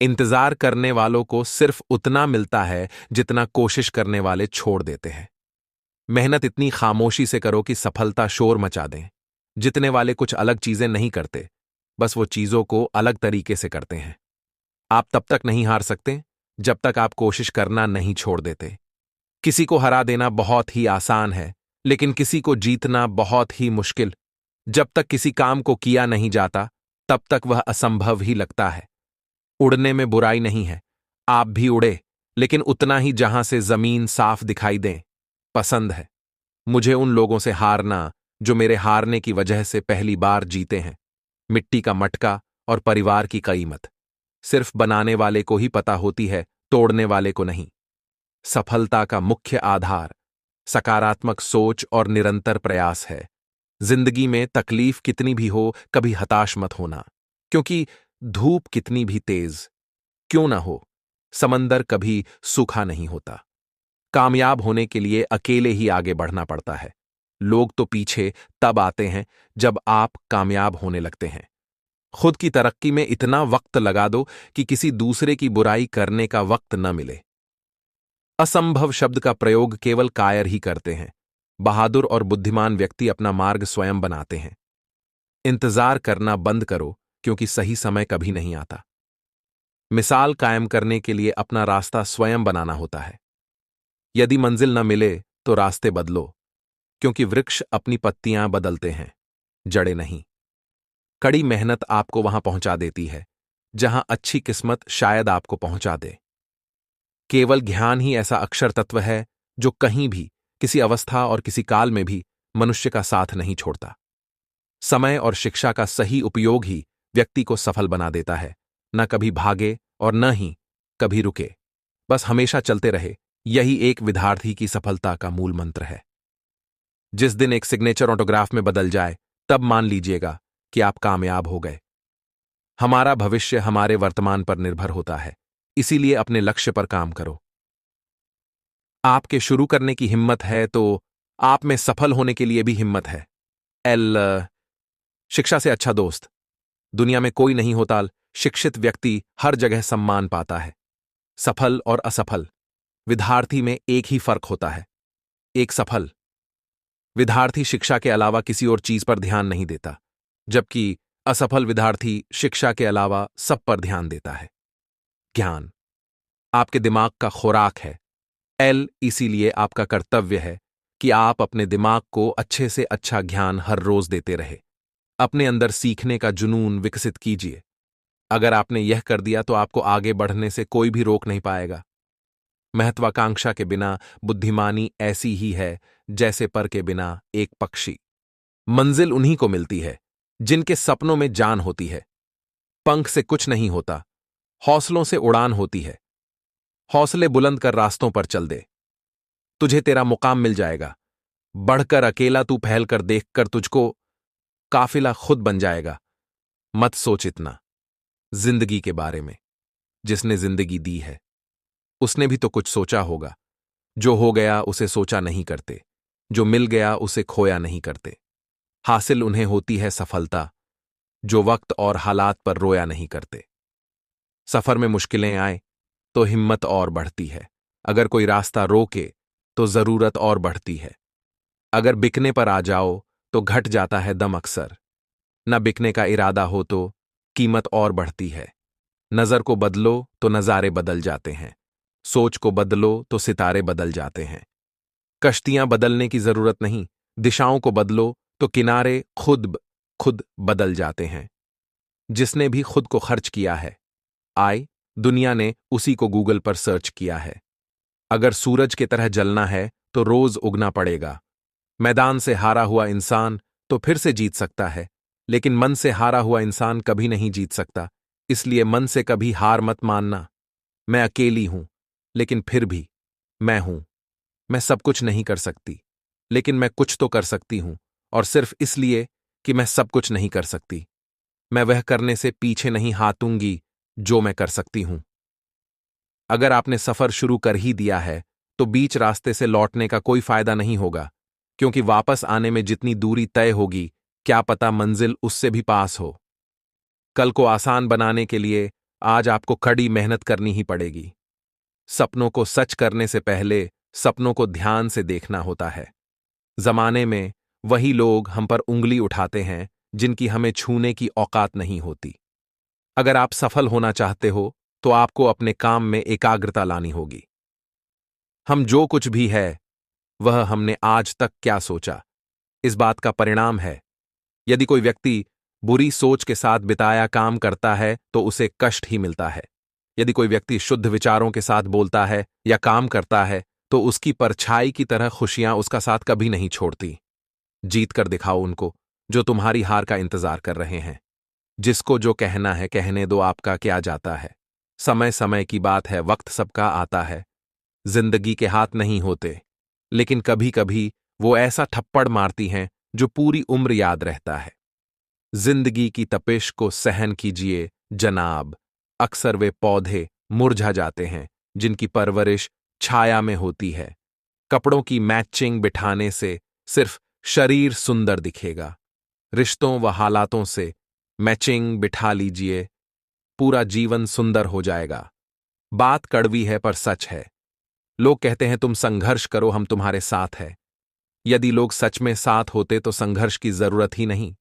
इंतजार करने वालों को सिर्फ उतना मिलता है जितना कोशिश करने वाले छोड़ देते हैं। मेहनत इतनी खामोशी से करो कि सफलता शोर मचा दें। जितने वाले कुछ अलग चीजें नहीं करते, बस वो चीजों को अलग तरीके से करते हैं। आप तब तक नहीं हार सकते जब तक आप कोशिश करना नहीं छोड़ देते। किसी को हरा देना बहुत ही आसान है, लेकिन किसी को जीतना बहुत ही मुश्किल। जब तक किसी काम को किया नहीं जाता, तब तक वह असंभव ही लगता है। उड़ने में बुराई नहीं है, आप भी उड़े, लेकिन उतना ही जहां से जमीन साफ दिखाई दें। पसंद है मुझे उन लोगों से हारना जो मेरे हारने की वजह से पहली बार जीते हैं। मिट्टी का मटका और परिवार की कीमत सिर्फ बनाने वाले को ही पता होती है, तोड़ने वाले को नहीं। सफलता का मुख्य आधार सकारात्मक सोच और निरंतर प्रयास है। जिंदगी में तकलीफ कितनी भी हो, कभी हताश मत होना, क्योंकि धूप कितनी भी तेज क्यों ना हो, समंदर कभी सूखा नहीं होता। कामयाब होने के लिए अकेले ही आगे बढ़ना पड़ता है। लोग तो पीछे तब आते हैं जब आप कामयाब होने लगते हैं। खुद की तरक्की में इतना वक्त लगा दो कि किसी दूसरे की बुराई करने का वक्त न मिले। असंभव शब्द का प्रयोग केवल कायर ही करते हैं। बहादुर और बुद्धिमान व्यक्ति अपना मार्ग स्वयं बनाते हैं। इंतजार करना बंद करो, क्योंकि सही समय कभी नहीं आता। मिसाल कायम करने के लिए अपना रास्ता स्वयं बनाना होता है। यदि मंजिल न मिले तो रास्ते बदलो, क्योंकि वृक्ष अपनी पत्तियां बदलते हैं, जड़ें नहीं। कड़ी मेहनत आपको वहां पहुंचा देती है जहां अच्छी किस्मत शायद आपको पहुंचा दे। केवल ज्ञान ही ऐसा अक्षर तत्व है जो कहीं भी, किसी अवस्था और किसी काल में भी मनुष्य का साथ नहीं छोड़ता। समय और शिक्षा का सही उपयोग ही व्यक्ति को सफल बना देता है। न कभी भागे और न ही कभी रुके, बस हमेशा चलते रहे। यही एक विद्यार्थी की सफलता का मूल मंत्र है। जिस दिन एक सिग्नेचर ऑटोग्राफ में बदल जाए, तब मान लीजिएगा कि आप कामयाब हो गए। हमारा भविष्य हमारे वर्तमान पर निर्भर होता है, इसीलिए अपने लक्ष्य पर काम करो। आपके शुरू करने की हिम्मत है तो आप में सफल होने के लिए भी हिम्मत है। शिक्षा से अच्छा दोस्त दुनिया में कोई नहीं होता। शिक्षित व्यक्ति हर जगह सम्मान पाता है। सफल और असफल विद्यार्थी में एक ही फर्क होता है। एक सफल विद्यार्थी शिक्षा के अलावा किसी और चीज पर ध्यान नहीं देता, जबकि असफल विद्यार्थी शिक्षा के अलावा सब पर ध्यान देता है। ज्ञान आपके दिमाग का खुराक है। इसीलिए आपका कर्तव्य है कि आप अपने दिमाग को अच्छे से अच्छा ज्ञान हर रोज देते रहे। अपने अंदर सीखने का जुनून विकसित कीजिए। अगर आपने यह कर दिया तो आपको आगे बढ़ने से कोई भी रोक नहीं पाएगा। महत्वाकांक्षा के बिना बुद्धिमानी ऐसी ही है जैसे पर के बिना एक पक्षी। मंजिल उन्हीं को मिलती है जिनके सपनों में जान होती है। पंख से कुछ नहीं होता, हौसलों से उड़ान होती है। हौसले बुलंद कर रास्तों पर चल दे, तुझे तेरा मुकाम मिल जाएगा। बढ़कर अकेला तू पहल कर देखकर तुझको काफिला खुद बन जाएगा। मत सोच इतना जिंदगी के बारे में। जिसने जिंदगी दी है उसने भी तो कुछ सोचा होगा। जो हो गया उसे सोचा नहीं करते, जो मिल गया उसे खोया नहीं करते। हासिल उन्हें होती है सफलता जो वक्त और हालात पर रोया नहीं करते। सफर में मुश्किलें आए तो हिम्मत और बढ़ती है। अगर कोई रास्ता रोके तो जरूरत और बढ़ती है। अगर बिकने पर आ जाओ तो घट जाता है दम अक्सर। न बिकने का इरादा हो तो कीमत और बढ़ती है। नजर को बदलो तो नजारे बदल जाते हैं। सोच को बदलो तो सितारे बदल जाते हैं। कश्तियां बदलने की जरूरत नहीं, दिशाओं को बदलो तो किनारे खुद बदल जाते हैं। जिसने भी खुद को खर्च किया है, दुनिया ने उसी को गूगल पर सर्च किया है। अगर सूरज की तरह जलना है तो रोज उगना पड़ेगा। मैदान से हारा हुआ इंसान तो फिर से जीत सकता है, लेकिन मन से हारा हुआ इंसान कभी नहीं जीत सकता। इसलिए मन से कभी हार मत मानना। मैं अकेली हूं, लेकिन फिर भी मैं हूं। मैं सब कुछ नहीं कर सकती, लेकिन मैं कुछ तो कर सकती हूं, और सिर्फ इसलिए कि मैं सब कुछ नहीं कर सकती, मैं वह करने से पीछे नहीं हटूंगी जो मैं कर सकती हूं। अगर आपने सफर शुरू कर ही दिया है तो बीच रास्ते से लौटने का कोई फायदा नहीं होगा, क्योंकि वापस आने में जितनी दूरी तय होगी, क्या पता मंजिल उससे भी पास हो। कल को आसान बनाने के लिए आज आपको कड़ी मेहनत करनी ही पड़ेगी। सपनों को सच करने से पहले सपनों को ध्यान से देखना होता है। जमाने में वही लोग हम पर उंगली उठाते हैं जिनकी हमें छूने की औकात नहीं होती। अगर आप सफल होना चाहते हो तो आपको अपने काम में एकाग्रता लानी होगी। हम जो कुछ भी है वह हमने आज तक क्या सोचा, इस बात का परिणाम है। यदि कोई व्यक्ति बुरी सोच के साथ बिताया काम करता है तो उसे कष्ट ही मिलता है। यदि कोई व्यक्ति शुद्ध विचारों के साथ बोलता है या काम करता है तो उसकी परछाई की तरह खुशियां उसका साथ कभी नहीं छोड़ती। जीत कर दिखाओ उनको जो तुम्हारी हार का इंतजार कर रहे हैं। जिसको जो कहना है कहने दो, आपका क्या जाता है। समय समय की बात है, वक्त सबका आता है। जिंदगी के हाथ नहीं होते, लेकिन कभी कभी वो ऐसा थप्पड़ मारती हैं जो पूरी उम्र याद रहता है। जिंदगी की तपिश को सहन कीजिए जनाब। अक्सर वे पौधे मुरझा जाते हैं जिनकी परवरिश छाया में होती है। कपड़ों की मैचिंग बिठाने से सिर्फ शरीर सुंदर दिखेगा। रिश्तों व हालातों से मैचिंग बिठा लीजिए, पूरा जीवन सुंदर हो जाएगा। बात कड़वी है पर सच है। लोग कहते हैं तुम संघर्ष करो, हम तुम्हारे साथ हैं। यदि लोग सच में साथ होते तो संघर्ष की जरूरत ही नहीं।